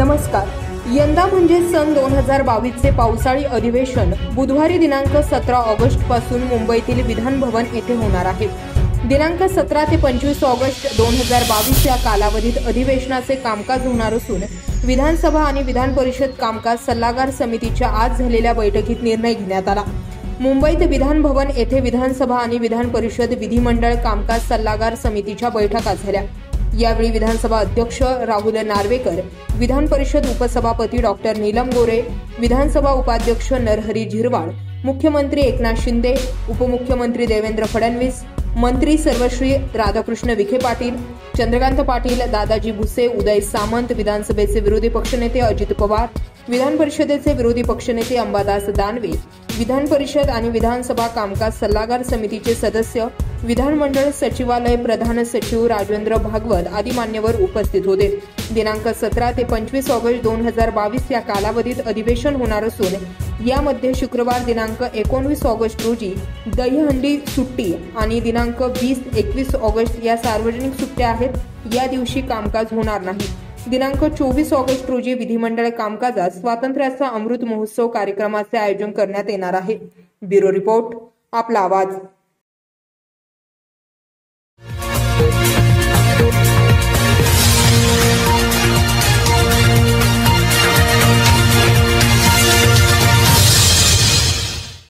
नमस्कार. यंदा म्हणजे सन 2022 चे पावसाळी अधिवेशन बुधवारी दिनांक 17 ऑगस्ट पासून मुंबईतील विधान भवन येथे होणार आहे. दिनांक 17 ते 25 ऑगस्ट 2022 या कालावधीत अधिवेशनाचे कामकाज होणार असून विधानसभा आणि विधान परिषद कामकाज सल्लागार समितीच्या आज झालेल्या बैठकीत निर्णय घेण्यात आला. मुंबईत विधान भवन येथे विधानसभा आणि विधान परिषद विधिमंडळ कामकाज सल्लागार समितीच्या बैठका झाल्या. यावेळी विधानसभा अध्यक्ष राहुल नार्वेकर, विधान परिषद उपसभापती डॉक्टर नीलम गोरे, विधानसभा उपाध्यक्ष नरहरी झिरवाळ, मुख्यमंत्री एकनाथ शिंदे, उपमुख्यमंत्री देवेंद्र फडणवीस, मंत्री सर्वश्री राधाकृष्ण विखे पाटील, चंद्रकांत पाटील, दादाजी भुसे, उदय सामंत, विधानसभेचे विरोधी पक्षनेते अजित पवार, विधान परिषदेचे विरोधी पक्षनेते अंबादास दानवे, विधान परिषद आणि विधानसभा कामकाज सल्लागार समितीचे सदस्य, विधानमंडळ सचिवालय प्रधान सचिव राजेंद्र भागवत आदी मान्यवर उपस्थित होते. दिनांक 17 ते 25 ऑगस्ट 2022 या कालावधीत अधिवेशन होणार असून यामध्ये शुक्रवार दिनांक 19 ऑगस्ट रोजी दहीहंडी सुट्टी आणि दिनांक 20-21 ऑगस्ट या सार्वजनिक सुट्ट्या आहेत. या दिवशी कामकाज होणार नाही. दिनांक 24 ऑगस्ट रोजी विधिमंडळ कामकाजात स्वातंत्र्याचा अमृत महोत्सव कार्यक्रमाचे आयोजन करण्यात येणार आहे. ब्युरो रिपोर्ट, आपला आवाज.